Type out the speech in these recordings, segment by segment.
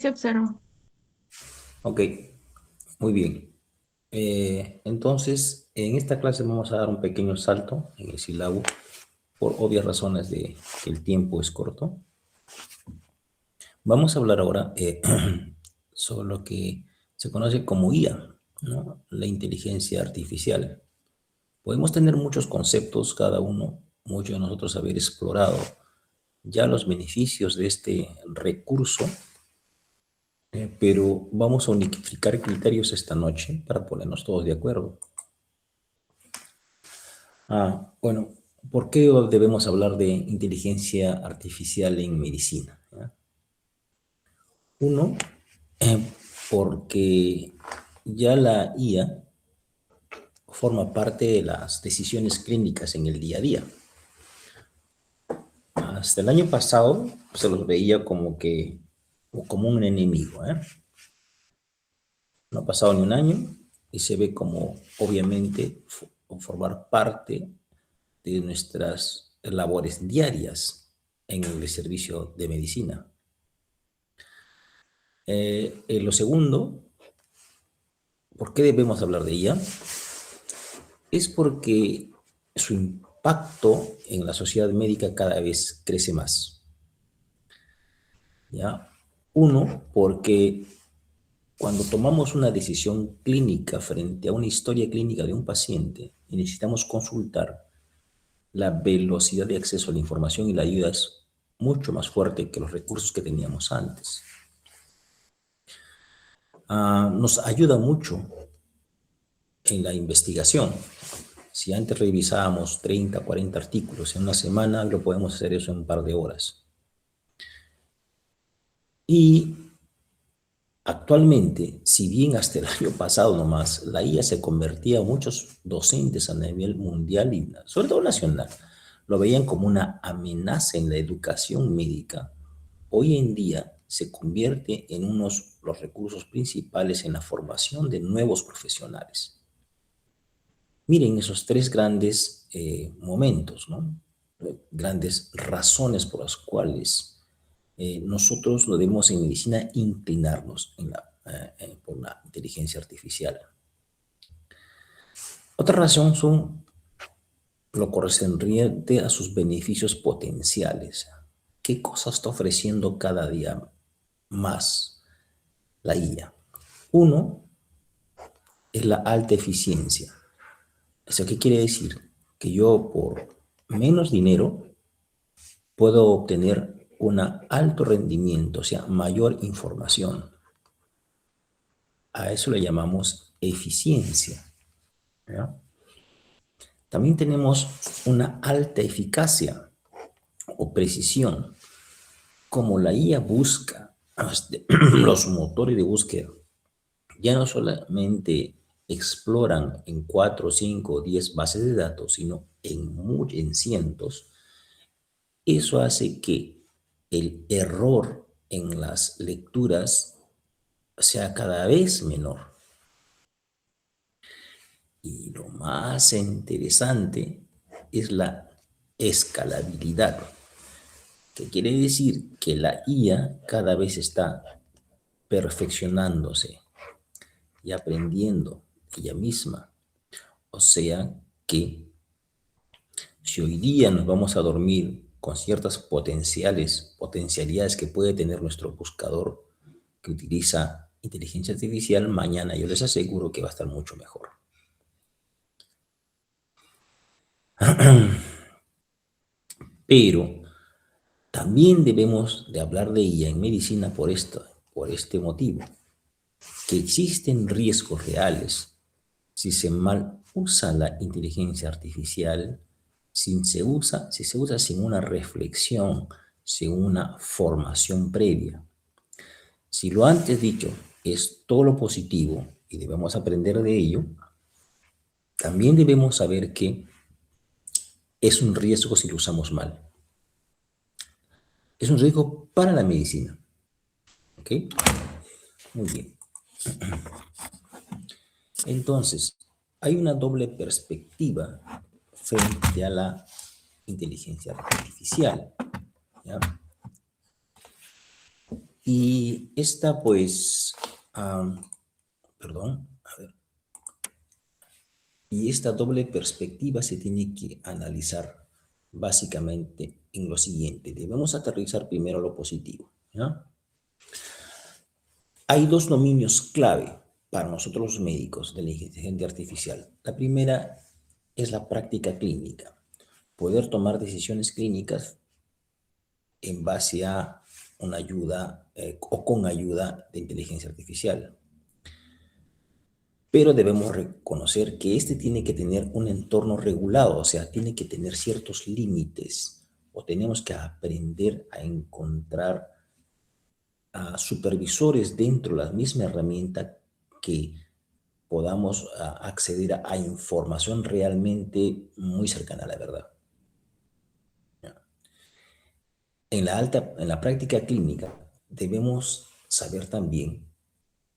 Se observa. Ok, muy bien. Entonces, en esta clase vamos a dar un pequeño salto en el sílabo por obvias razones de que el tiempo es corto. Vamos a hablar ahora sobre lo que se conoce como IA, ¿no? La inteligencia artificial. Podemos tener muchos conceptos, cada uno, muchos de nosotros haber explorado ya los beneficios de este recurso, pero vamos a unificar criterios esta noche para ponernos todos de acuerdo. Bueno, ¿por qué debemos hablar de inteligencia artificial en medicina? ¿Ya? Uno, porque ya la IA forma parte de las decisiones clínicas en el día a día. Hasta el año pasado se los veía como un enemigo, ¿eh? No ha pasado ni un año y se ve como, obviamente, formar parte de nuestras labores diarias en el servicio de medicina. Lo segundo, ¿por qué debemos hablar de ella? Es porque su impacto en la sociedad médica cada vez crece más. ¿Ya? Uno, porque cuando tomamos una decisión clínica frente a una historia clínica de un paciente y necesitamos consultar, la velocidad de acceso a la información y la ayuda es mucho más fuerte que los recursos que teníamos antes. Nos ayuda mucho en la investigación. Si antes revisábamos 30, 40 artículos en una semana, lo podemos hacer eso en un par de horas. Y actualmente, si bien hasta el año pasado nomás, la IA se convertía a muchos docentes a nivel mundial y sobre todo nacional, lo veían como una amenaza en la educación médica, hoy en día se convierte en los recursos principales en la formación de nuevos profesionales. Miren esos tres grandes momentos, ¿no? Grandes razones por las cuales nosotros lo debemos en medicina inclinarnos por la inteligencia artificial. Otra razón son lo correspondiente a sus beneficios potenciales. ¿Qué cosa está ofreciendo cada día más la IA? Uno es la alta eficiencia. ¿Eso qué quiere decir? Que yo por menos dinero puedo obtener un alto rendimiento, o sea, mayor información. A eso le llamamos eficiencia, ¿ya? También tenemos una alta eficacia o precisión. Como la IA busca, los motores de búsqueda ya no solamente exploran en 4, 5 o 10 bases de datos, sino en cientos. Eso hace que el error en las lecturas sea cada vez menor. Y lo más interesante es la escalabilidad, que quiere decir que la IA cada vez está perfeccionándose y aprendiendo ella misma. O sea que si hoy día nos vamos a dormir con ciertas potencialidades que puede tener nuestro buscador que utiliza inteligencia artificial, mañana yo les aseguro que va a estar mucho mejor. Pero también debemos de hablar de ella en medicina por este motivo, que existen riesgos reales si se mal usa la inteligencia artificial, si se usa sin una reflexión, sin una formación previa. Si lo antes dicho es todo lo positivo y debemos aprender de ello, también debemos saber que es un riesgo si lo usamos mal. Es un riesgo para la medicina. ¿Ok? Muy bien. Entonces, hay una doble perspectiva frente a la inteligencia artificial, ¿ya? Y esta, pues, perdón, a ver, y esta doble perspectiva se tiene que analizar básicamente en lo siguiente. Debemos aterrizar primero lo positivo, ¿ya? Hay dos dominios clave para nosotros los médicos de la inteligencia artificial. La primera es la práctica clínica, poder tomar decisiones clínicas en base a una ayuda o con ayuda de inteligencia artificial. Pero debemos reconocer que este tiene que tener un entorno regulado, o sea, tiene que tener ciertos límites, o tenemos que aprender a encontrar a supervisores dentro de la misma herramienta que podamos acceder a información realmente muy cercana a la verdad. En la práctica clínica debemos saber también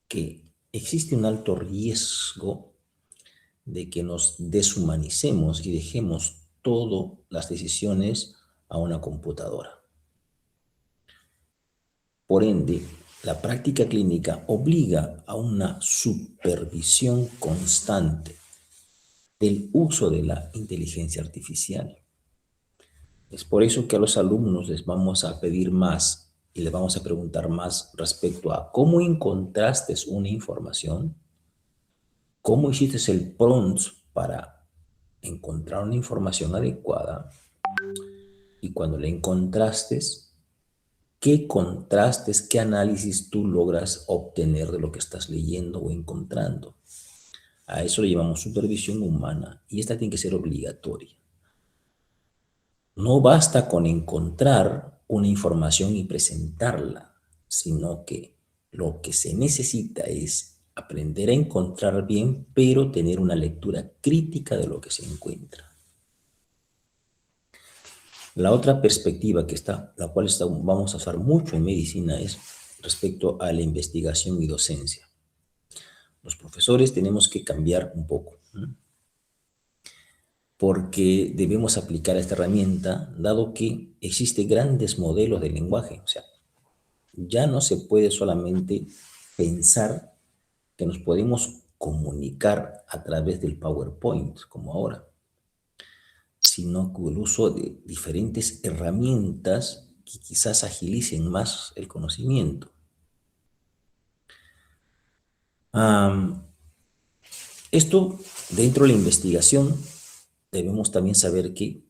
que existe un alto riesgo de que nos deshumanicemos y dejemos todas las decisiones a una computadora. Por ende, la práctica clínica obliga a una supervisión constante del uso de la inteligencia artificial. Es por eso que a los alumnos les vamos a pedir más y les vamos a preguntar más respecto a cómo encontraste una información, cómo hiciste el prompt para encontrar una información adecuada y cuando la encontraste, qué contrastes, qué análisis tú logras obtener de lo que estás leyendo o encontrando. A eso le llamamos supervisión humana y esta tiene que ser obligatoria. No basta con encontrar una información y presentarla, sino que lo que se necesita es aprender a encontrar bien, pero tener una lectura crítica de lo que se encuentra. La otra perspectiva la cual vamos a usar mucho en medicina es respecto a la investigación y docencia. Los profesores tenemos que cambiar un poco, ¿no? Porque debemos aplicar esta herramienta, dado que existen grandes modelos de lenguaje. O sea, ya no se puede solamente pensar que nos podemos comunicar a través del PowerPoint, como ahora, sino con el uso de diferentes herramientas que quizás agilicen más el conocimiento. Esto, dentro de la investigación, debemos también saber que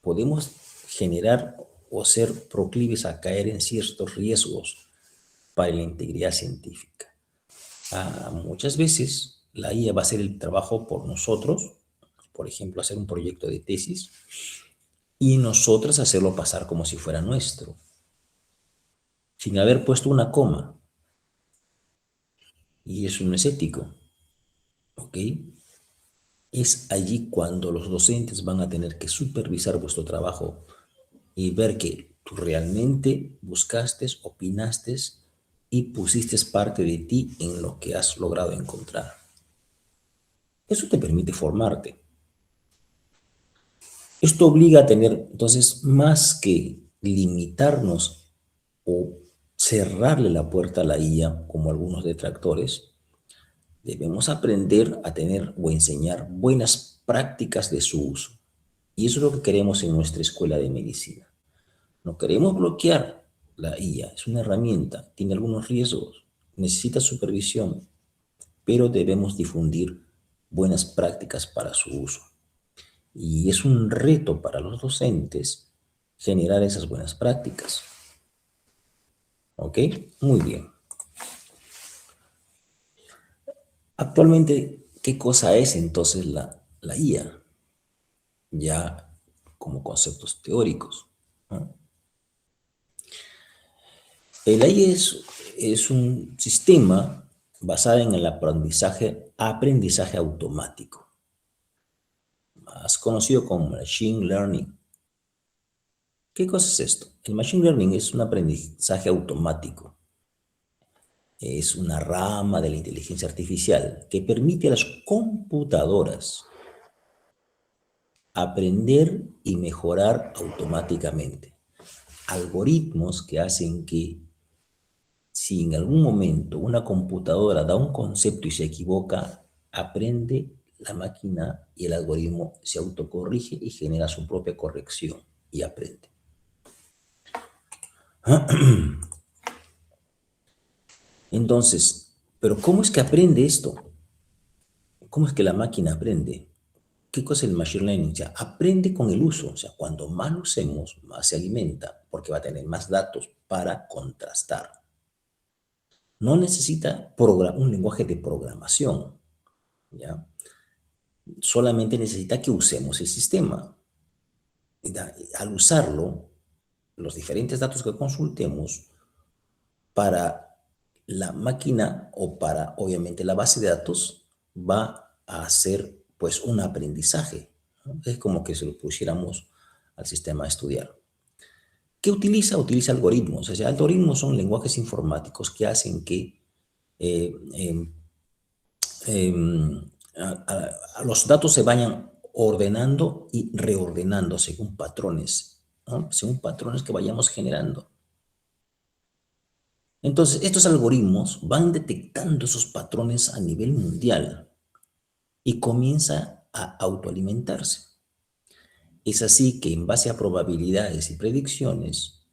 podemos generar o ser proclives a caer en ciertos riesgos para la integridad científica. Muchas veces la IA va a hacer el trabajo por nosotros, por ejemplo, hacer un proyecto de tesis, y nosotros hacerlo pasar como si fuera nuestro, sin haber puesto una coma. Y eso no es ético, ¿ok? Es allí cuando los docentes van a tener que supervisar vuestro trabajo y ver que tú realmente buscaste, opinaste y pusiste parte de ti en lo que has logrado encontrar. Eso te permite formarte. Esto obliga a tener, entonces, más que limitarnos o cerrarle la puerta a la IA, como algunos detractores, debemos aprender a tener o enseñar buenas prácticas de su uso. Y eso es lo que queremos en nuestra escuela de medicina. No queremos bloquear la IA, es una herramienta, tiene algunos riesgos, necesita supervisión, pero debemos difundir buenas prácticas para su uso. Y es un reto para los docentes generar esas buenas prácticas. ¿Ok? Muy bien. Actualmente, ¿qué cosa es entonces la IA? Ya como conceptos teóricos, ¿no? El AI es un sistema basado en el aprendizaje automático, más conocido como Machine Learning. ¿Qué cosa es esto? El Machine Learning es un aprendizaje automático. Es una rama de la inteligencia artificial que permite a las computadoras aprender y mejorar automáticamente. Algoritmos que hacen que si en algún momento una computadora da un concepto y se equivoca, aprende la máquina y el algoritmo se autocorrige y genera su propia corrección y aprende. Entonces, ¿pero cómo es que aprende esto? ¿Cómo es que la máquina aprende? ¿Qué cosa es el machine learning? O sea, aprende con el uso. O sea, cuando más lo usemos, más se alimenta, porque va a tener más datos para contrastar. No necesita un lenguaje de programación, ¿ya? Solamente necesita que usemos el sistema. Al usarlo, los diferentes datos que consultemos para la máquina o para, obviamente, la base de datos, va a hacer, pues, un aprendizaje, ¿no? Es como que se lo pusiéramos al sistema a estudiar. ¿Qué utiliza? Utiliza algoritmos. O sea, algoritmos son lenguajes informáticos que hacen que eh, eh, los datos se vayan ordenando y reordenando según patrones, ¿no? Según patrones que vayamos generando. Entonces, estos algoritmos van detectando esos patrones a nivel mundial y comienza a autoalimentarse. Es así que en base a probabilidades y predicciones,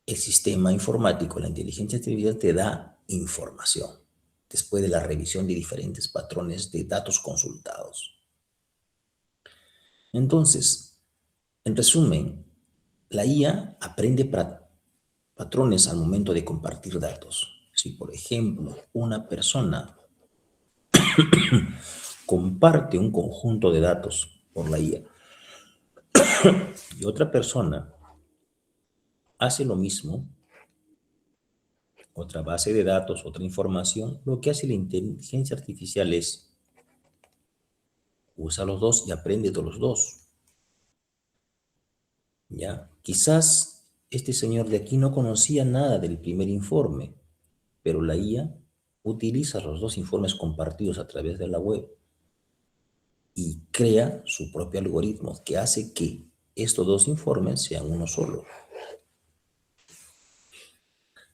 el sistema informático, la inteligencia artificial, te da información después de la revisión de diferentes patrones de datos consultados. Entonces, en resumen, la IA aprende patrones al momento de compartir datos. Si, por ejemplo, una persona comparte un conjunto de datos por la IA y otra persona hace lo mismo, otra base de datos, otra información, lo que hace la inteligencia artificial es usa los dos y aprende de los dos. ¿Ya? Quizás este señor de aquí no conocía nada del primer informe, pero la IA utiliza los dos informes compartidos a través de la web y crea su propio algoritmo que hace que estos dos informes sean uno solo.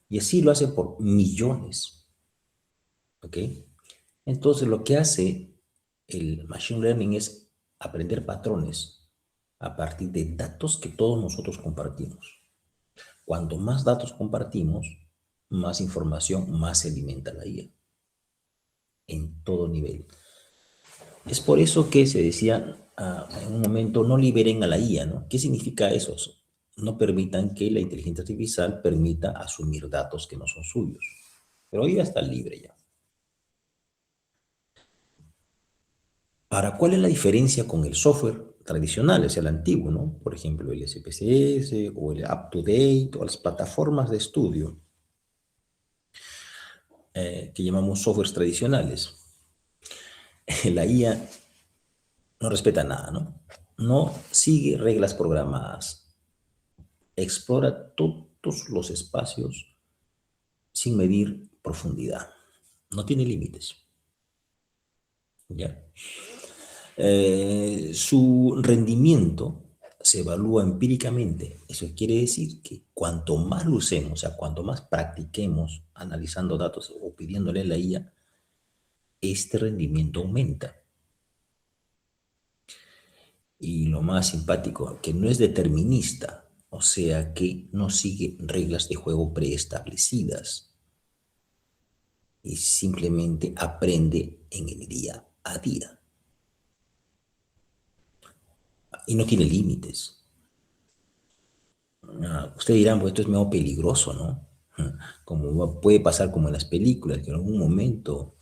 Y así lo hace por millones. ¿Ok? Entonces lo que hace el machine learning es aprender patrones a partir de datos que todos nosotros compartimos. Cuanto más datos compartimos, más información, más se alimenta la IA en todo nivel. Es por eso que se decía en un momento, no liberen a la IA, ¿no? ¿Qué significa eso? No permitan que la inteligencia artificial permita asumir datos que no son suyos. Pero hoy ya está libre ya. Ahora, ¿cuál es la diferencia con el software tradicional, es el antiguo, ¿no? Por ejemplo, el SPSS o el UpToDate o las plataformas de estudio que llamamos softwares tradicionales. La IA no respeta nada, ¿no? No sigue reglas programadas. Explora todos los espacios sin medir profundidad. No tiene límites. ¿Ya? Su rendimiento se evalúa empíricamente. Eso quiere decir que cuanto más lo usemos, o sea, cuanto más practiquemos analizando datos o pidiéndole a la IA, este rendimiento aumenta. Y lo más simpático, que no es determinista, o sea, que no sigue reglas de juego preestablecidas y simplemente aprende en el día a día. Y no tiene límites. Ustedes dirán, pues esto es medio peligroso, ¿no? Como puede pasar como en las películas, que en algún momento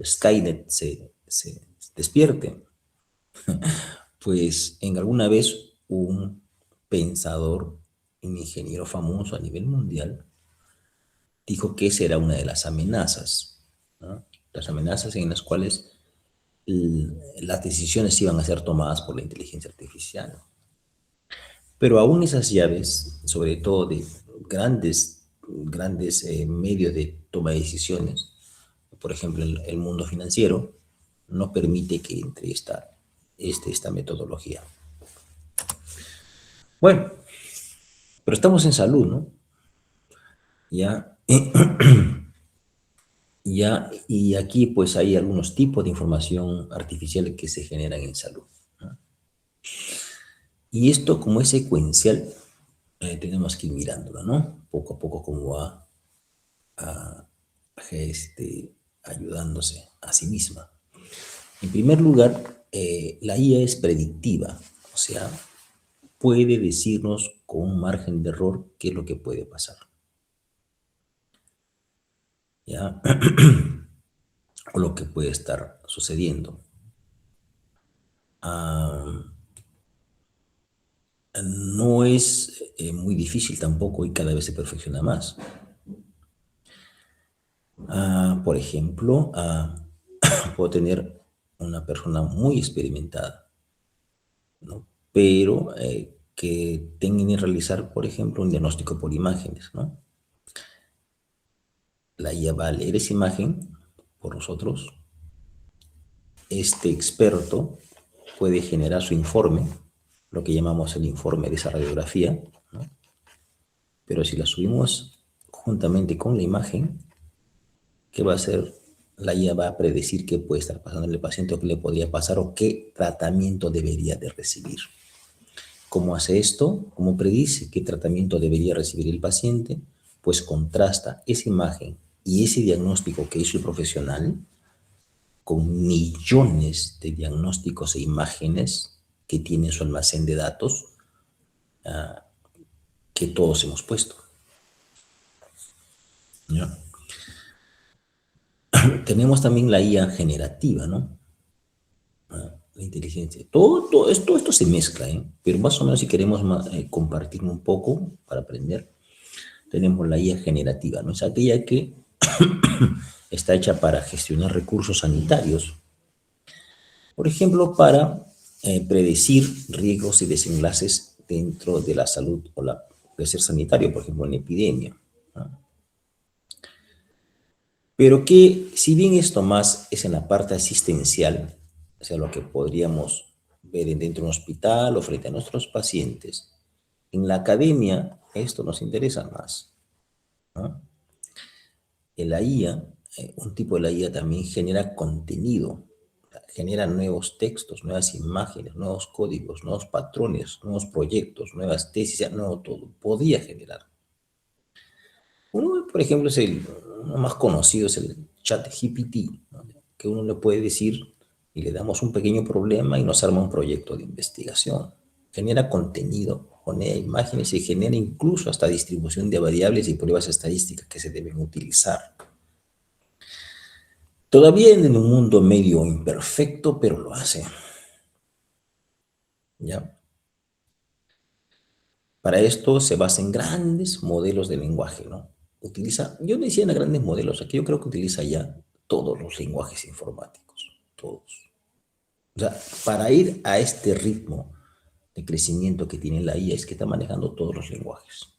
Skynet se despierte. Pues en alguna vez un pensador, un ingeniero famoso a nivel mundial, dijo que esa era una de las amenazas, ¿no? Las amenazas en las cuales las decisiones iban a ser tomadas por la inteligencia artificial. Pero aún esas llaves, sobre todo de grandes medios de toma de decisiones, por ejemplo, el mundo financiero, no permite que entre esta metodología. Bueno, pero estamos en salud, ¿no? Ya Ya, y aquí pues hay algunos tipos de información artificial que se generan en salud, ¿no? Y esto como es secuencial, tenemos que ir mirándolo, ¿no? Poco a poco cómo va a, ayudándose a sí misma. En primer lugar, la IA es predictiva, o sea, puede decirnos con un margen de error qué es lo que puede pasar, ¿ya? O lo que puede estar sucediendo. Ah, no es muy difícil tampoco y cada vez se perfecciona más. Por ejemplo, puedo tener una persona muy experimentada, ¿no? Pero que tenga que realizar, por ejemplo, un diagnóstico por imágenes, ¿no? La IA va a leer esa imagen por nosotros. Este experto puede generar su informe, lo que llamamos el informe de esa radiografía, ¿no? Pero si la subimos juntamente con la imagen, ¿qué va a hacer? La IA va a predecir qué puede estar pasando en el paciente o qué le podría pasar o qué tratamiento debería de recibir. ¿Cómo hace esto? ¿Cómo predice qué tratamiento debería recibir el paciente? Pues contrasta esa imagen y ese diagnóstico que hizo el profesional con millones de diagnósticos e imágenes que tiene en su almacén de datos que todos hemos puesto, ¿no? Tenemos también la IA generativa, ¿no? La inteligencia. Todo esto se mezcla, ¿eh? Pero más o menos si queremos compartir un poco para aprender, tenemos la IA generativa, ¿no? Es aquella que está hecha para gestionar recursos sanitarios, por ejemplo, para predecir riesgos y desenlaces dentro de la salud o la puede ser sanitario, por ejemplo, en epidemia, ¿no? Pero que si bien esto más es en la parte asistencial, o sea, lo que podríamos ver dentro de un hospital o frente a nuestros pacientes, en la academia esto nos interesa más, ¿no? En la IA, un tipo de la IA también genera contenido, genera nuevos textos, nuevas imágenes, nuevos códigos, nuevos patrones, nuevos proyectos, nuevas tesis, ya nuevo todo. Podía generar. Uno, por ejemplo, uno más conocido es el chat GPT, ¿no? Que uno le puede decir y le damos un pequeño problema y nos arma un proyecto de investigación. Genera contenido, genera imágenes y genera incluso hasta distribución de variables y pruebas estadísticas que se deben utilizar. Todavía en un mundo medio imperfecto, pero lo hace, ¿ya? Para esto se basa en grandes modelos de lenguaje, ¿no? Yo no decía en grandes modelos, aquí yo creo que utiliza ya todos los lenguajes informáticos, todos. O sea, para ir a este ritmo de crecimiento que tiene la IA es que está manejando todos los lenguajes.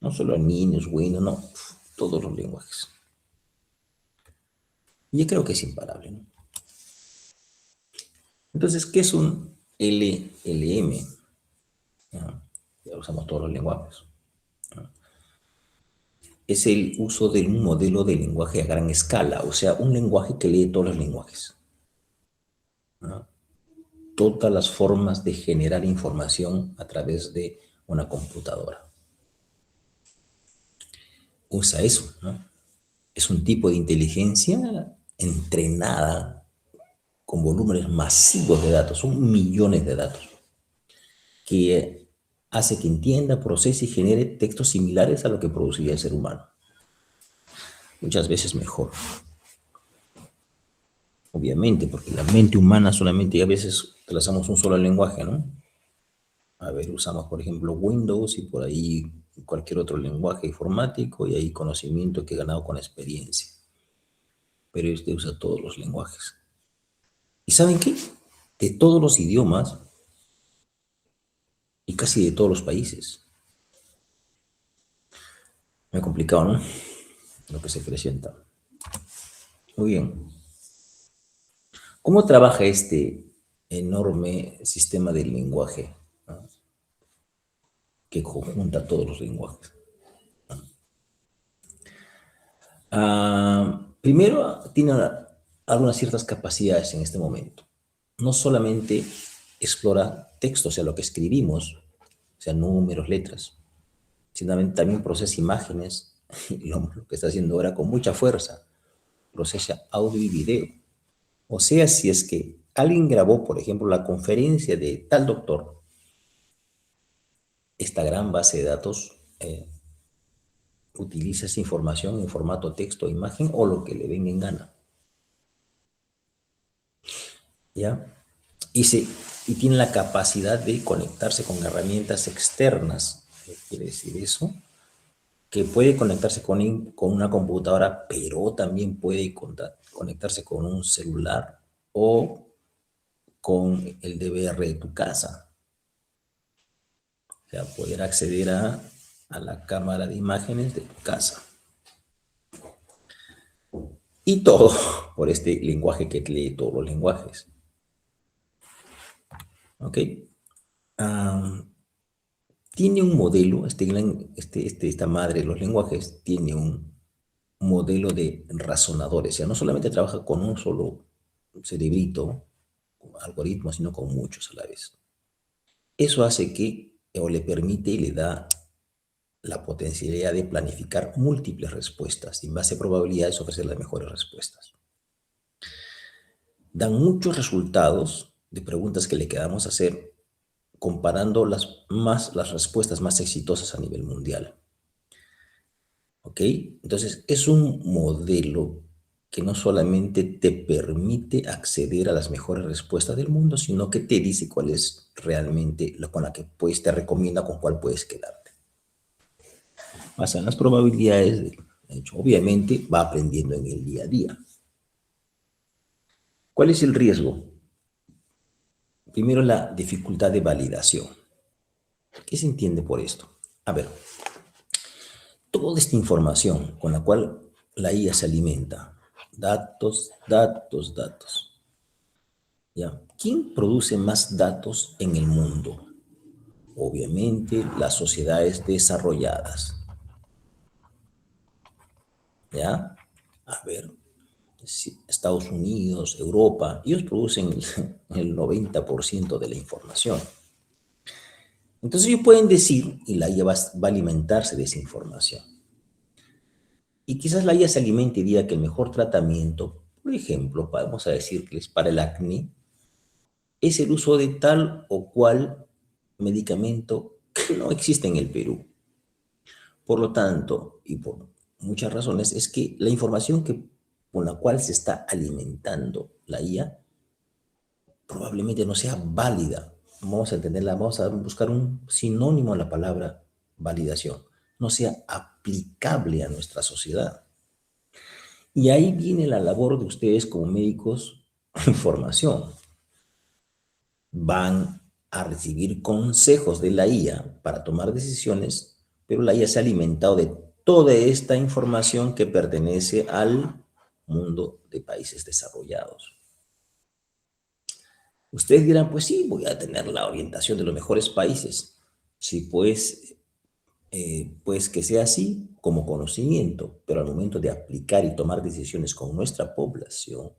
No solo niños, bueno, no, todos los lenguajes. Y yo creo que es imparable, ¿no? Entonces, ¿qué es un LLM? Ya usamos todos los lenguajes. Es el uso de un modelo de lenguaje a gran escala, o sea, un lenguaje que lee todos los lenguajes, ¿no? Todas las formas de generar información a través de una computadora. Usa eso, ¿no? Es un tipo de inteligencia entrenada con volúmenes masivos de datos, son millones de datos, que hace que entienda, procese y genere textos similares a lo que produciría el ser humano. Muchas veces mejor, obviamente, porque la mente humana solamente a veces trazamos un solo lenguaje, ¿no? A ver, usamos, por ejemplo, Windows y por ahí cualquier otro lenguaje informático y hay conocimiento que he ganado con experiencia. Pero este usa todos los lenguajes. ¿Y saben qué? De todos los idiomas y casi de todos los países. Me ha complicado, ¿no? Lo que se presenta. Muy bien. ¿Cómo trabaja este enorme sistema del lenguaje, ¿no? Que conjunta todos los lenguajes? Primero, tiene algunas ciertas capacidades en este momento. No solamente explora texto, o sea, lo que escribimos, o sea, números, letras, sino también procesa imágenes, y lo que está haciendo ahora con mucha fuerza, procesa audio y video. O sea, si es que alguien grabó, por ejemplo, la conferencia de tal doctor, esta gran base de datos utiliza esa información en formato texto, imagen o lo que le venga en gana. ¿Ya? Y tiene la capacidad de conectarse con herramientas externas. ¿Qué quiere decir eso? Que puede conectarse con una computadora, pero también puede conectarse con un celular o con el DVR de tu casa. O sea, poder acceder a la cámara de imágenes de tu casa. Y todo por este lenguaje que lee todos los lenguajes. ¿Ok? Tiene un modelo, esta madre de los lenguajes tiene un modelo de razonadores. O sea, no solamente trabaja con un solo cerebrito, algoritmo, sino con muchos a la vez. Eso hace que, o le permite y le da la potencialidad de planificar múltiples respuestas y en base a probabilidades ofrecer las mejores respuestas. Dan muchos resultados de preguntas que le queramos hacer comparando las respuestas más exitosas a nivel mundial. ¿Ok? Entonces, es un modelo que no solamente te permite acceder a las mejores respuestas del mundo, sino que te dice cuál es realmente la con la que te recomienda con cuál puedes quedarte. Basan las probabilidades, de hecho, obviamente va aprendiendo en el día a día. ¿Cuál es el riesgo? Primero, la dificultad de validación. ¿Qué se entiende por esto? A ver, toda esta información con la cual la IA se alimenta, datos, datos, datos. ¿Ya? ¿Quién produce más datos en el mundo? Obviamente las sociedades desarrolladas. ¿Ya? A ver, Estados Unidos, Europa, ellos producen el 90% de la información. Entonces ellos pueden decir, y la IA va a alimentarse de esa información. Y quizás la IA se alimente y diga que el mejor tratamiento, por ejemplo, vamos a decirles para el acné, es el uso de tal o cual medicamento que no existe en el Perú. Por lo tanto, y por muchas razones, es que la información con la cual se está alimentando la IA probablemente no sea válida. Vamos a entenderla, vamos a buscar un sinónimo a la palabra validación. No sea aplicable a nuestra sociedad. Y ahí viene la labor de ustedes como médicos en formación. Van a recibir consejos de la IA para tomar decisiones, pero la IA se ha alimentado de toda esta información que pertenece al mundo de países desarrollados. Ustedes dirán, pues sí, voy a tener la orientación de los mejores países. Sí, pues que sea así como conocimiento, pero al momento de aplicar y tomar decisiones con nuestra población,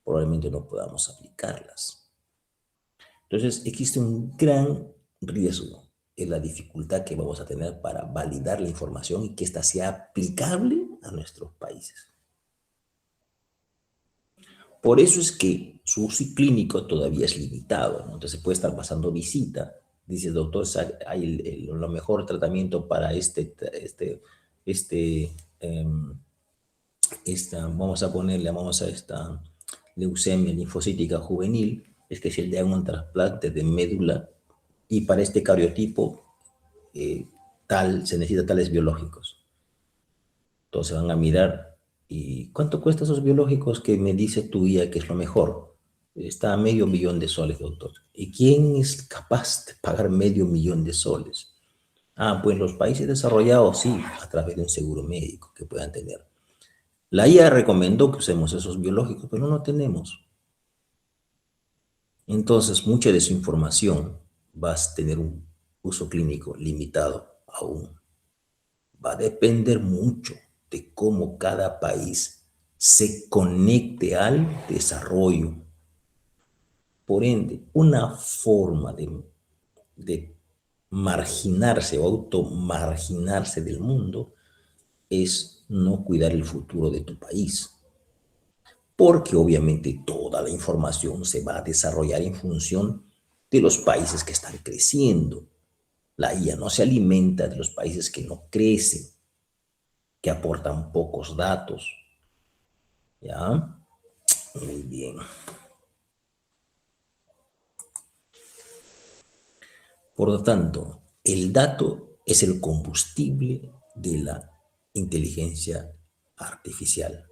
probablemente no podamos aplicarlas. Entonces, existe un gran riesgo en la dificultad que vamos a tener para validar la información y que ésta sea aplicable a nuestros países. Por eso es que su uso clínico todavía es limitado, ¿no? Entonces puede estar pasando visita, dice, doctor, hay lo mejor tratamiento para vamos a esta leucemia linfocítica juvenil, es que se le haga un trasplante de médula y para este cariotipo se necesita tales biológicos. Entonces van a mirar, ¿y cuánto cuesta esos biológicos que me dice tu guía que es lo mejor? Está a $500,000, doctor. ¿Y quién es capaz de pagar $500,000? Ah, pues los países desarrollados sí, a través de un seguro médico que puedan tener. La IA recomendó que usemos esos biológicos, pero no tenemos. Entonces, mucha de su información va a tener un uso clínico limitado aún. Va a depender mucho de cómo cada país se conecte al desarrollo. Por ende, una forma de marginarse o automarginarse del mundo es no cuidar el futuro de tu país, porque obviamente toda la información se va a desarrollar en función de los países que están creciendo. La IA no se alimenta de los países que no crecen, que aportan pocos datos. ¿Ya? Muy bien. Por lo tanto, el dato es el combustible de la inteligencia artificial.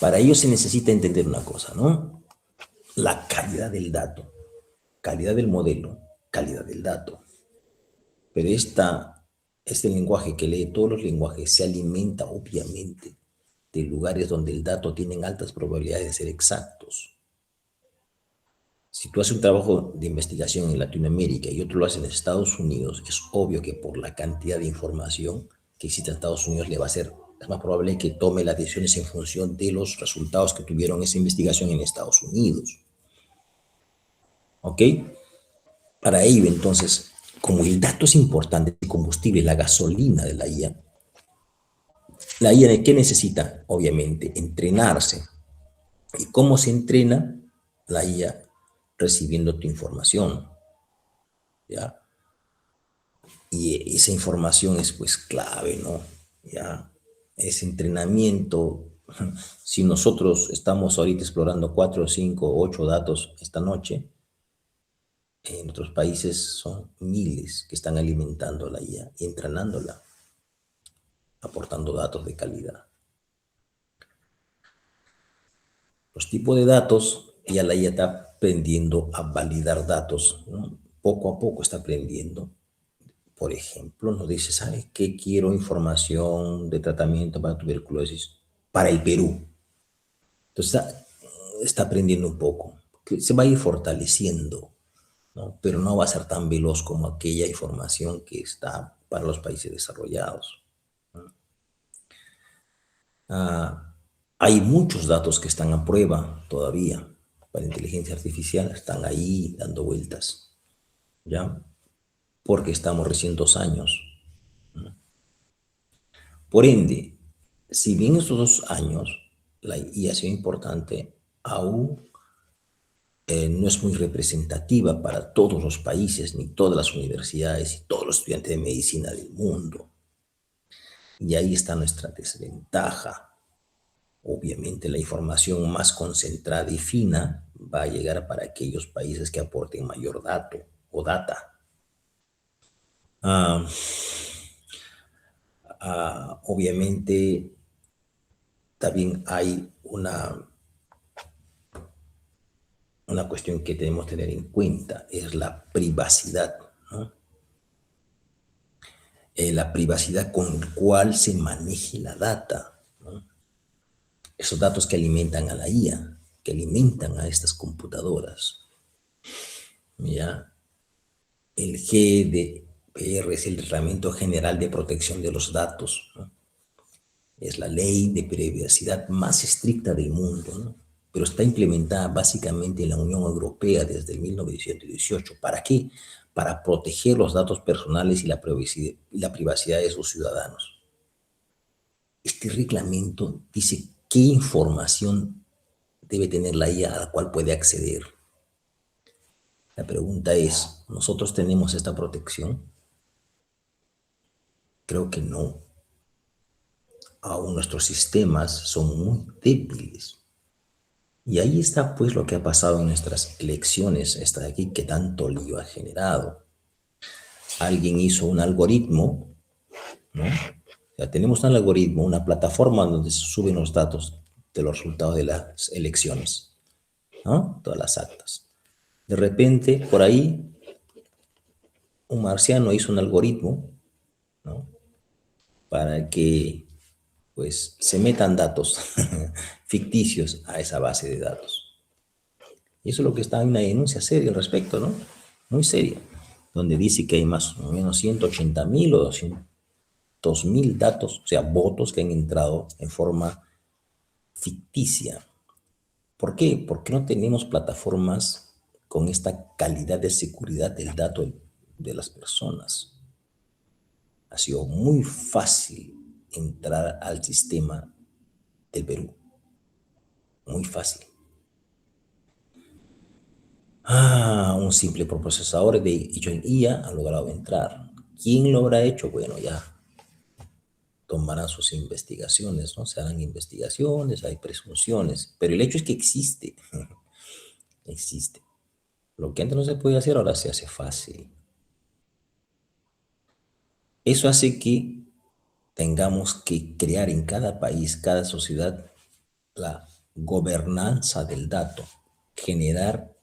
Para ello se necesita entender una cosa, ¿no? La calidad del dato, calidad del modelo, calidad del dato. Pero este lenguaje que lee todos los lenguajes se alimenta obviamente de lugares donde el dato tiene altas probabilidades de ser exactos. Si tú haces un trabajo de investigación en Latinoamérica y otro lo hace en Estados Unidos, es obvio que por la cantidad de información que existe en Estados Unidos le va a ser, es más probable que tome las decisiones en función de los resultados que tuvieron esa investigación en Estados Unidos. ¿Ok? Para ello, entonces, como el dato es importante, el combustible, la gasolina de la IA, ¿de qué necesita? Obviamente, entrenarse. ¿Y cómo se entrena? La IA recibiendo tu información, ¿ya? Y esa información es pues clave, ¿no? ¿Ya? Ese entrenamiento, si nosotros estamos ahorita explorando 4, 5, 8 datos esta noche, en otros países son miles que están alimentando la IA y entrenándola, aportando datos de calidad. Los tipos de datos, ya la IA está aprendiendo a validar datos, ¿no? Poco a poco está aprendiendo. Por ejemplo, nos dice, ¿sabes qué? Quiero información de tratamiento para tuberculosis para el Perú. Entonces está aprendiendo un poco, que se va a ir fortaleciendo, ¿no? Pero no va a ser tan veloz como aquella información que está para los países desarrollados, ¿no? Ah, hay muchos datos que están a prueba todavía para inteligencia artificial, están ahí dando vueltas, ¿ya? Porque estamos recién 2 años, ¿no? Por ende, si bien estos 2 años la IA ha sido importante, aún no es muy representativa para todos los países, ni todas las universidades y todos los estudiantes de medicina del mundo. Y ahí está nuestra desventaja. Obviamente la información más concentrada y fina va a llegar para aquellos países que aporten mayor dato o data. Ah, obviamente también hay una cuestión que debemos tener en cuenta, es la privacidad, ¿no? La privacidad con la cual se maneje la data, ¿no? Esos datos que alimentan a la IA, que alimentan a estas computadoras. ¿Ya? El GDPR es el Reglamento General de Protección de los Datos, ¿no? Es la ley de privacidad más estricta del mundo, ¿no? Pero está implementada básicamente en la Unión Europea desde el 1918. ¿Para qué? Para proteger los datos personales y la privacidad de sus ciudadanos. Este reglamento dice qué información debe tener la IA a la cual puede acceder. La pregunta es, ¿nosotros tenemos esta protección? Creo que no. Aún nuestros sistemas son muy débiles. Y ahí está pues lo que ha pasado en nuestras elecciones, esta de aquí que tanto lío ha generado. Alguien hizo un algoritmo, ¿no? O sea, tenemos un algoritmo, una plataforma donde se suben los datos de los resultados de las elecciones, ¿no? Todas las actas. De repente, por ahí, un marciano hizo un algoritmo, ¿no? Para que, pues, se metan datos ficticios a esa base de datos. Y eso es lo que está en una denuncia seria al respecto, ¿no? Muy seria, donde dice que hay más o menos 180.000 o 200. 2.000 datos, o sea, votos que han entrado en forma ficticia. ¿Por qué? Porque no tenemos plataformas con esta calidad de seguridad del dato de las personas. Ha sido muy fácil entrar al sistema del Perú, muy fácil. Un simple procesador hecho en IA ha logrado entrar. ¿Quién lo habrá hecho? Bueno, ya tomarán sus investigaciones, ¿no? Se harán investigaciones, hay presunciones, pero el hecho es que existe, existe. Lo que antes no se podía hacer, ahora se hace fácil. Eso hace que tengamos que crear en cada país, cada sociedad, la gobernanza del dato, generar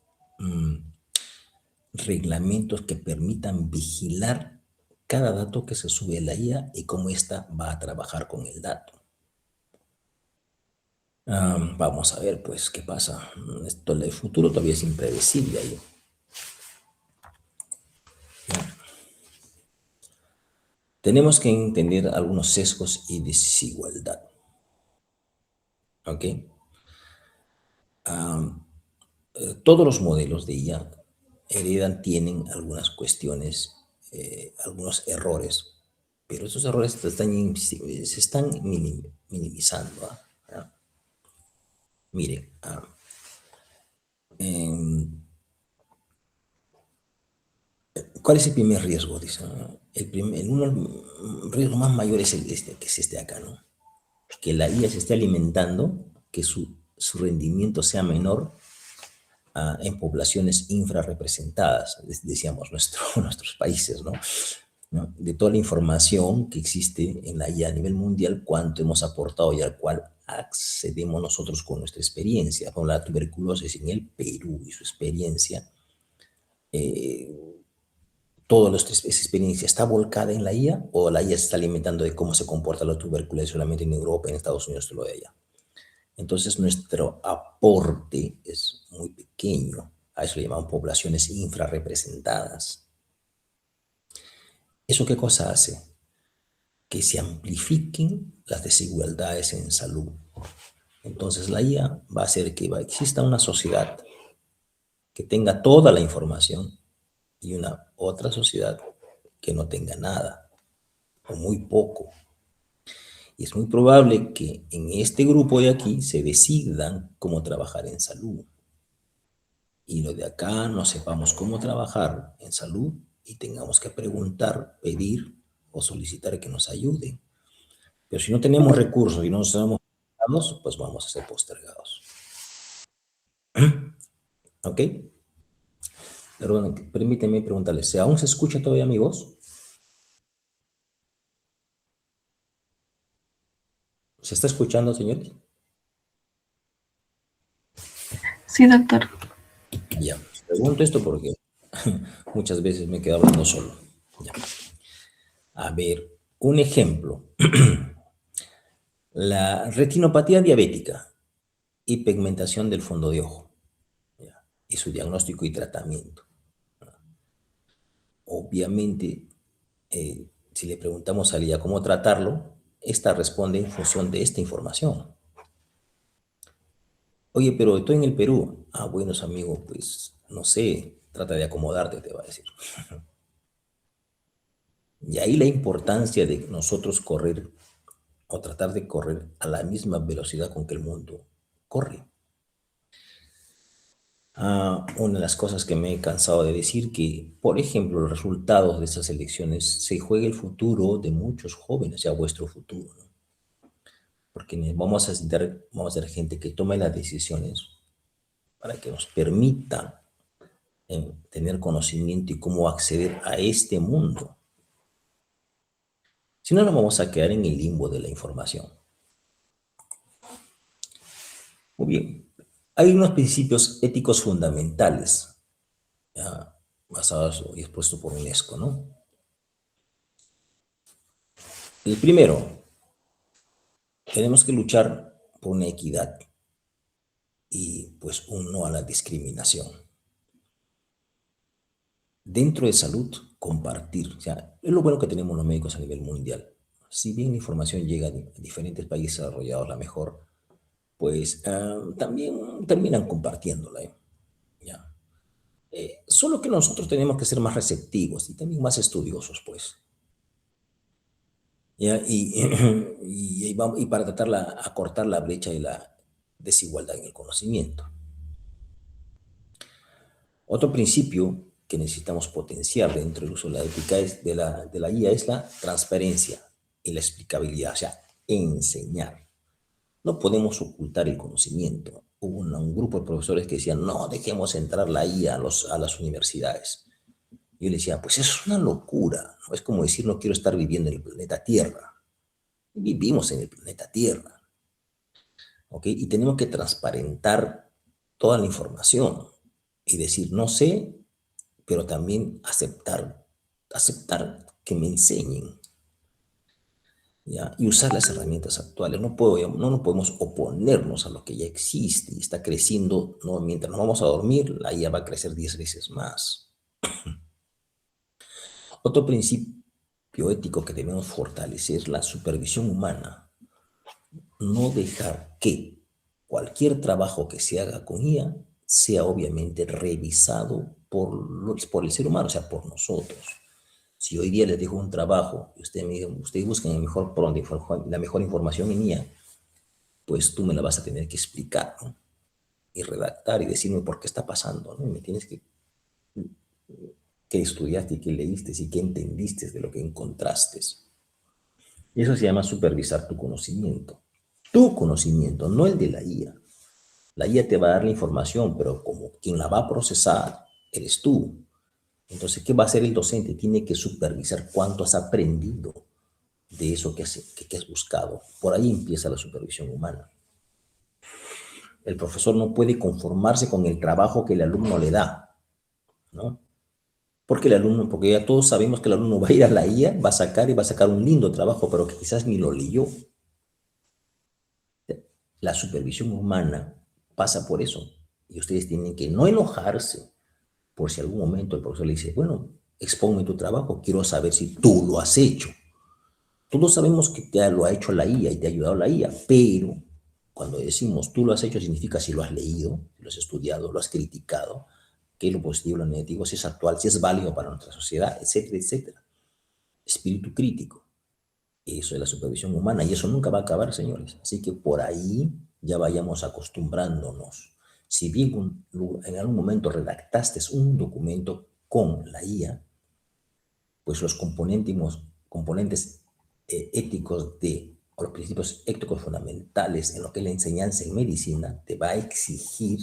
reglamentos que permitan vigilar cada dato que se sube a la IA y cómo ésta va a trabajar con el dato. Vamos a ver, pues, qué pasa. Esto, el futuro todavía es impredecible ahí. Tenemos que entender algunos sesgos y desigualdad. ¿Ok? Todos los modelos de IA tienen algunas cuestiones, algunos errores, pero esos errores se están minimizando. ¿Ah? Mire, ¿cuál es el primer riesgo? Dice, ¿no? Uno de los riesgos más mayores es que es este acá, ¿no? Que la IA se esté alimentando, que su rendimiento sea menor en poblaciones infrarrepresentadas, decíamos, nuestros países, ¿no? ¿No? De toda la información que existe en la IA a nivel mundial, cuánto hemos aportado y al cual accedemos nosotros con nuestra experiencia. Con la tuberculosis en el Perú y su experiencia, toda esa experiencia está volcada en la IA o la IA se está alimentando de cómo se comporta la tuberculosis solamente en Europa, en Estados Unidos, todo lo de allá. Entonces nuestro aporte es muy pequeño. A eso le llamamos poblaciones infrarrepresentadas. ¿Eso qué cosa hace? Que se amplifiquen las desigualdades en salud. Entonces la IA va a hacer que exista una sociedad que tenga toda la información y una otra sociedad que no tenga nada o muy poco. Y es muy probable que en este grupo de aquí se decidan cómo trabajar en salud. Y lo de acá no sepamos cómo trabajar en salud y tengamos que preguntar, pedir o solicitar que nos ayuden. Pero si no tenemos recursos y no estamos preparados, pues vamos a ser postergados. ¿Ok? Perdón, permíteme preguntarles, ¿se aún se escucha todavía, amigos? ¿Se está escuchando, señores? Sí, doctor. Ya, pregunto esto porque muchas veces me quedo hablando solo. Ya. A ver, un ejemplo. La retinopatía diabética y pigmentación del fondo de ojo, ¿ya? Y su diagnóstico y tratamiento. Obviamente, si le preguntamos a ella cómo tratarlo, esta responde en función de esta información. Oye, pero estoy en el Perú. Bueno, amigo, pues no sé, trata de acomodarte, te va a decir. Y ahí la importancia de nosotros correr o tratar de correr a la misma velocidad con que el mundo corre. Una de las cosas que me he cansado de decir que, por ejemplo, los resultados de esas elecciones se juega el futuro de muchos jóvenes, ya vuestro futuro, ¿no? Porque vamos a ser gente que tome las decisiones para que nos permita tener conocimiento y cómo acceder a este mundo. Si no, nos vamos a quedar en el limbo de la información. Muy bien. Hay unos principios éticos fundamentales, ya, basados y expuestos por UNESCO, ¿no? El primero, tenemos que luchar por una equidad y pues un no a la discriminación. Dentro de salud, compartir. O sea, es lo bueno que tenemos los médicos a nivel mundial. si bien la información llega de diferentes países desarrollados, la mejor, pues también terminan compartiéndola, ¿ya? Solo que nosotros tenemos que ser más receptivos y también más estudiosos, pues. ¿Ya? Y para tratar acortar la brecha y la desigualdad en el conocimiento. Otro principio que necesitamos potenciar dentro del uso de la ética de la IA es la transparencia y la explicabilidad, o sea, enseñar. No podemos ocultar el conocimiento. Hubo un grupo de profesores que decían, no, dejemos entrar la IA a las universidades. Yo le decía, pues eso es una locura, ¿no? Es como decir, no quiero estar viviendo en el planeta Tierra. Vivimos en el planeta Tierra, ¿ok? Y tenemos que transparentar toda la información y decir, no sé, pero también aceptar que me enseñen, ¿ya? Y usar las herramientas actuales. No nos podemos oponernos a lo que ya existe y está creciendo, ¿no? Mientras nos vamos a dormir, la IA va a crecer 10 veces más. Otro principio ético que debemos fortalecer es la supervisión humana. No dejar que cualquier trabajo que se haga con IA sea obviamente revisado por el ser humano, o sea, por nosotros. Si hoy día les dejo un trabajo y ustedes buscan el mejor prompt, la mejor información en IA, pues tú me la vas a tener que explicar, ¿no? Y redactar y decirme por qué está pasando, ¿no? Y me tienes que estudiaste y qué leíste y qué entendiste de lo que encontraste. Y eso se llama supervisar tu conocimiento. Tu conocimiento, no el de la IA. La IA te va a dar la información, pero como quien la va a procesar eres tú. Entonces, ¿qué va a hacer el docente? Tiene que supervisar cuánto has aprendido de eso que has buscado. Por ahí empieza la supervisión humana. El profesor no puede conformarse con el trabajo que el alumno le da, ¿no? Porque ya todos sabemos que el alumno va a ir a la IA, va a sacar y va a sacar un lindo trabajo, pero que quizás ni lo leyó. La supervisión humana pasa por eso. Y ustedes tienen que no enojarse por si algún momento el profesor le dice, bueno, expónme tu trabajo, quiero saber si tú lo has hecho. Todos sabemos que lo ha hecho la IA y te ha ayudado la IA, pero cuando decimos tú lo has hecho significa si lo has leído, si lo has estudiado, lo has criticado, qué es lo positivo, lo negativo, si es actual, si es válido para nuestra sociedad, etcétera, etcétera. Espíritu crítico. Eso es la supervisión humana y eso nunca va a acabar, señores. Así que por ahí ya vayamos acostumbrándonos. Si bien en algún momento redactaste un documento con la IA, pues los componentes éticos o los principios éticos fundamentales en lo que es la enseñanza en medicina te va a exigir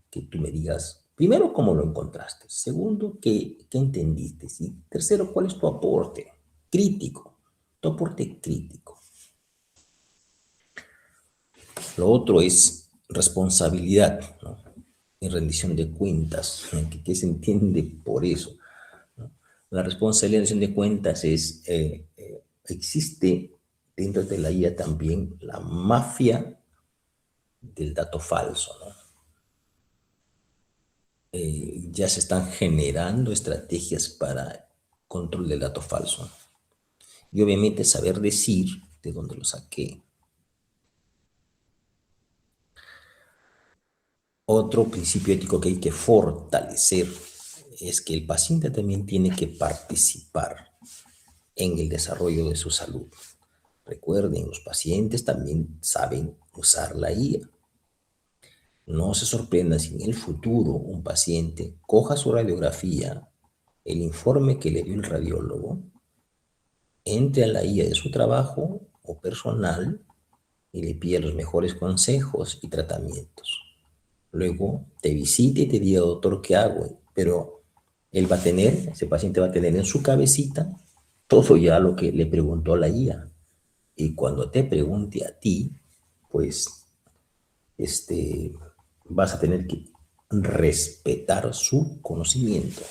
que tú me digas, primero, cómo lo encontraste, segundo, qué entendiste, y tercero, cuál es tu aporte crítico, tu aporte crítico. Lo otro es responsabilidad, ¿no? Y rendición de cuentas, ¿no? ¿Qué se entiende por eso? ¿No? La responsabilidad y rendición de cuentas existe dentro de la IA también la mafia del dato falso, ¿no? Ya se están generando estrategias para control del dato falso. Y obviamente saber decir de dónde lo saqué. Otro principio ético que hay que fortalecer es que el paciente también tiene que participar en el desarrollo de su salud. Recuerden, los pacientes también saben usar la IA. No se sorprenda si en el futuro un paciente coja su radiografía, el informe que le dio el radiólogo, entre a la IA de su trabajo o personal y le pida los mejores consejos y tratamientos. Luego te visite y te diga, doctor, ¿qué hago? Pero ese paciente va a tener en su cabecita todo ya lo que le preguntó la IA. Y cuando te pregunte a ti, pues, vas a tener que respetar su conocimiento.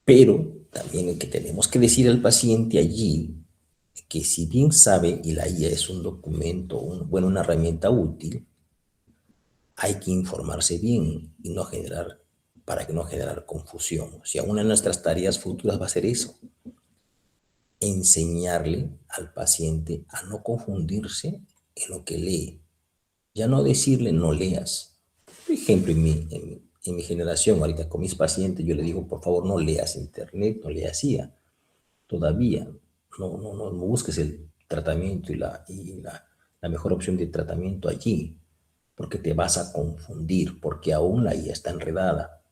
Pero también el que tenemos que decir al paciente allí, que si bien sabe y la IA es un documento, una herramienta útil, hay que informarse bien y para que no generar confusión. O sea, una de nuestras tareas futuras va a ser eso. enseñarle al paciente a no confundirse en lo que lee. Ya no decirle no leas. Por ejemplo, en mi generación, ahorita con mis pacientes, yo le digo, por favor, no leas internet, no leas IA. Todavía, no busques el tratamiento y la mejor opción de tratamiento allí, porque te vas a confundir, porque aún la IA está enredada.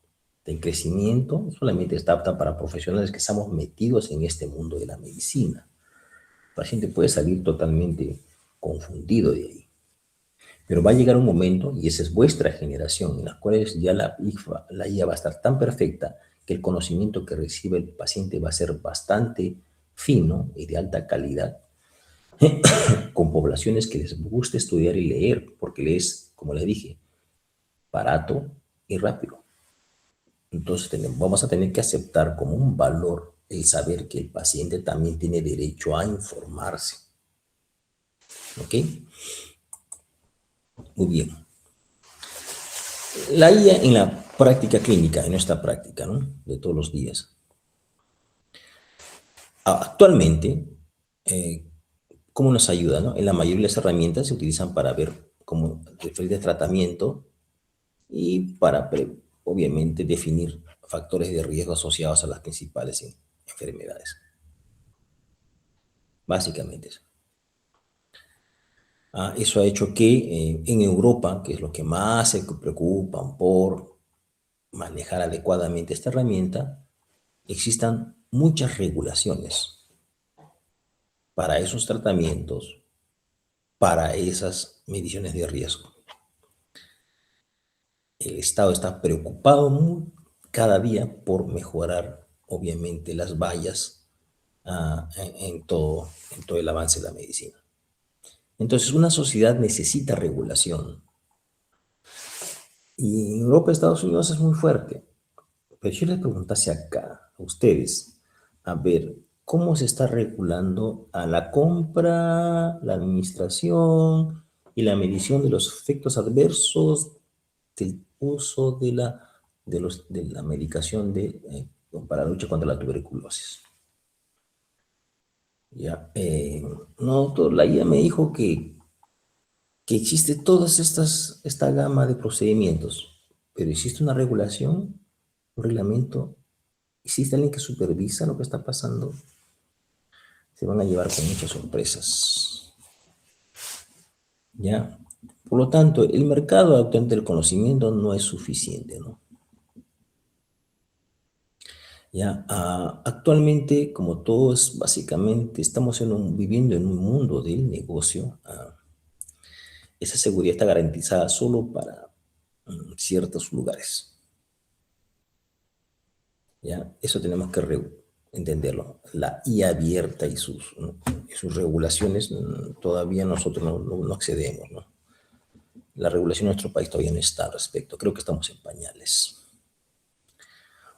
En crecimiento solamente está apta para profesionales que estamos metidos en este mundo de la medicina. El paciente puede salir totalmente confundido de ahí. Pero va a llegar un momento, y esa es vuestra generación, en la cual ya la IA va a estar tan perfecta que el conocimiento que recibe el paciente va a ser bastante fino y de alta calidad, con poblaciones que les guste estudiar y leer, porque lees, como les dije, barato y rápido. Entonces vamos a tener que aceptar como un valor el saber que el paciente también tiene derecho a informarse. ¿Ok? Muy bien. La IA en la práctica clínica, en nuestra práctica, ¿no? De todos los días. Actualmente, eh, ¿cómo nos ayuda, no? En la mayoría de las herramientas se utilizan para ver cómo diferentes tratamiento y para, obviamente, definir factores de riesgo asociados a las principales enfermedades. Básicamente eso. Eso ha hecho que en Europa, que es lo que más se preocupan por manejar adecuadamente esta herramienta, existan muchas regulaciones para esos tratamientos, para esas mediciones de riesgo. El Estado está preocupado cada día por mejorar, obviamente, las vallas en todo el avance de la medicina. Entonces, una sociedad necesita regulación. Y en Europa, Estados Unidos es muy fuerte. Pero yo les preguntase acá, a ustedes, a ver, ¿cómo se está regulando a la compra, la administración y la medición de los efectos adversos del uso de la medicación para la lucha contra la tuberculosis? Ya, no, la IA me dijo que existe esta gama de procedimientos, pero existe una regulación, un reglamento. ¿Existe alguien que supervisa lo que está pasando? Se van a llevar con muchas sorpresas. ¿Ya? Por lo tanto, el mercado actual del conocimiento no es suficiente, ¿no? ¿Ya? Actualmente, como todos, básicamente, estamos viviendo en un mundo del negocio. Esa seguridad está garantizada solo para ciertos lugares. ¿Ya? Eso tenemos que entenderlo. La IA abierta y sus regulaciones, todavía nosotros no accedemos, ¿no? La regulación en nuestro país todavía no está al respecto. Creo que estamos en pañales.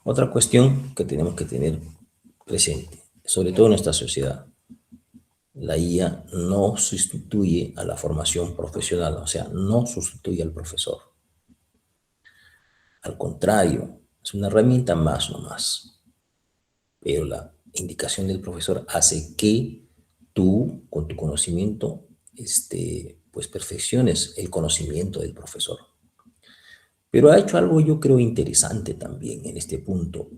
Otra cuestión que tenemos que tener presente, sobre todo en nuestra sociedad, la IA no sustituye a la formación profesional, o sea, no sustituye al profesor. Al contrario, es una herramienta más nomás. Pero la indicación del profesor hace que tú, con tu conocimiento, pues perfecciones el conocimiento del profesor. Pero ha hecho algo, yo creo, interesante también en este punto.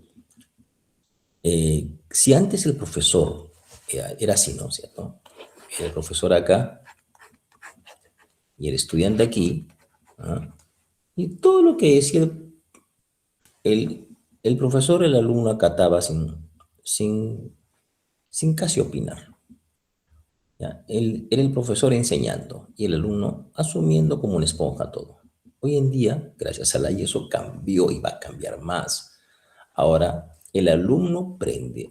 Si antes el profesor era así, ¿no? ¿Cierto? El profesor acá y el estudiante aquí, ¿ah? Y todo lo que decía el, el profesor, el alumno acataba sin, sin casi opinar. ¿Ya? Él era el profesor enseñando y el alumno asumiendo como una esponja todo. Hoy en día, gracias a la IA, eso cambió y va a cambiar más. Ahora, el alumno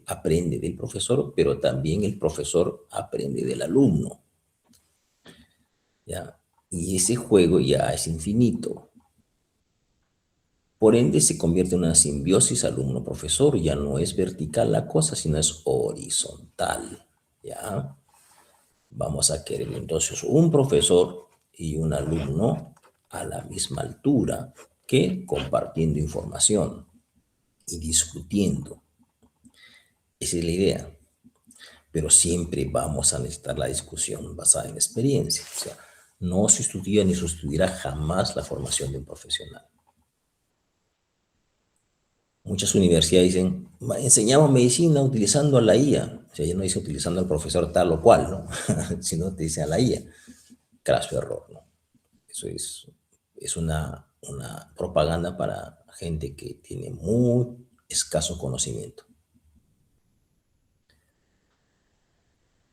aprende del profesor, pero también el profesor aprende del alumno. ¿Ya? Y ese juego ya es infinito. Por ende, se convierte en una simbiosis alumno-profesor. Ya no es vertical la cosa, sino es horizontal. ¿Ya? Vamos a querer entonces un profesor y un alumno a la misma altura, que compartiendo información y discutiendo. Esa es la idea. pero siempre vamos a necesitar la discusión basada en la experiencia. O sea, no se estudia ni sustituirá jamás la formación de un profesional. Muchas universidades dicen, enseñamos medicina utilizando a la IA. O sea, ya no dice utilizando al profesor tal o cual, ¿no? Sino te dice a la IA. Craso error, ¿no? Eso es una propaganda para gente que tiene muy escaso conocimiento.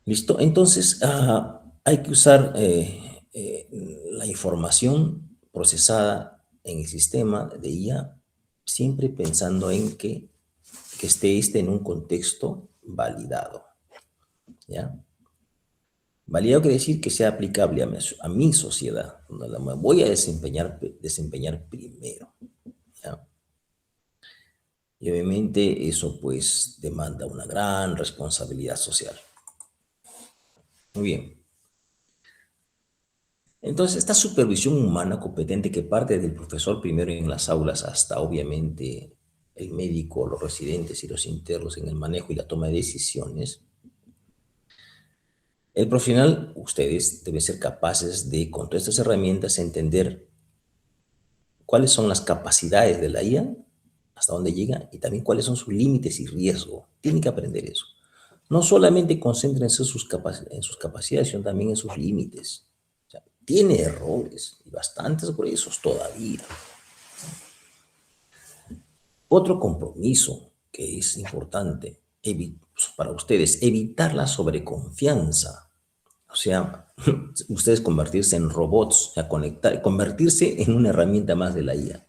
¿Listo? Entonces, hay que usar la información procesada en el sistema de IA siempre pensando en que esté en un contexto validado, ¿ya? Validado quiere decir que sea aplicable a mi sociedad, donde me voy a desempeñar primero, ¿ya? Y obviamente eso pues demanda una gran responsabilidad social. Muy bien. Entonces, esta supervisión humana competente que parte del profesor primero en las aulas hasta obviamente el médico, los residentes y los internos en el manejo y la toma de decisiones, el profesional, ustedes deben ser capaces de, con todas estas herramientas, entender cuáles son las capacidades de la IA, hasta dónde llega y también cuáles son sus límites y riesgo. Tienen que aprender eso. No solamente concéntrense en sus capacidades, sino también en sus límites. O sea, tiene errores y bastantes gruesos todavía. Otro compromiso que es importante para ustedes, evitar la sobreconfianza. O sea, ustedes convertirse en robots, o sea, convertirse en una herramienta más de la IA,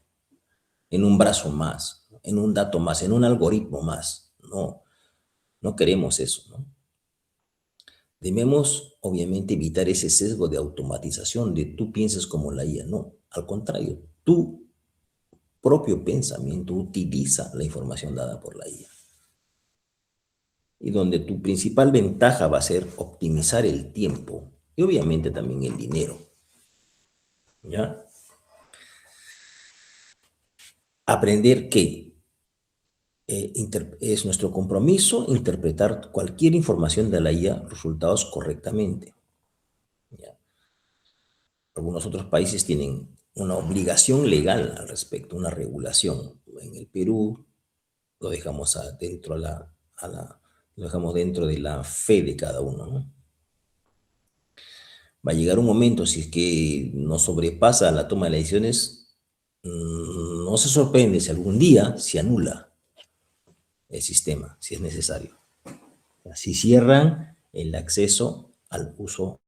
en un brazo más, en un dato más, en un algoritmo más. No, no queremos eso, ¿no? Debemos, obviamente, evitar ese sesgo de automatización de tú piensas como la IA. No, al contrario, tu propio pensamiento utiliza la información dada por la IA. Y donde tu principal ventaja va a ser optimizar el tiempo y obviamente también el dinero, ¿ya? Aprender que es nuestro compromiso interpretar cualquier información de la IA, resultados correctamente, ¿ya? Algunos otros países tienen una obligación legal al respecto, una regulación. En el Perú lo dejamos lo dejamos dentro de la fe de cada uno, ¿no? Va a llegar un momento, si es que no sobrepasa la toma de decisiones, no se sorprende si algún día se anula el sistema, si es necesario. Si cierran el acceso al uso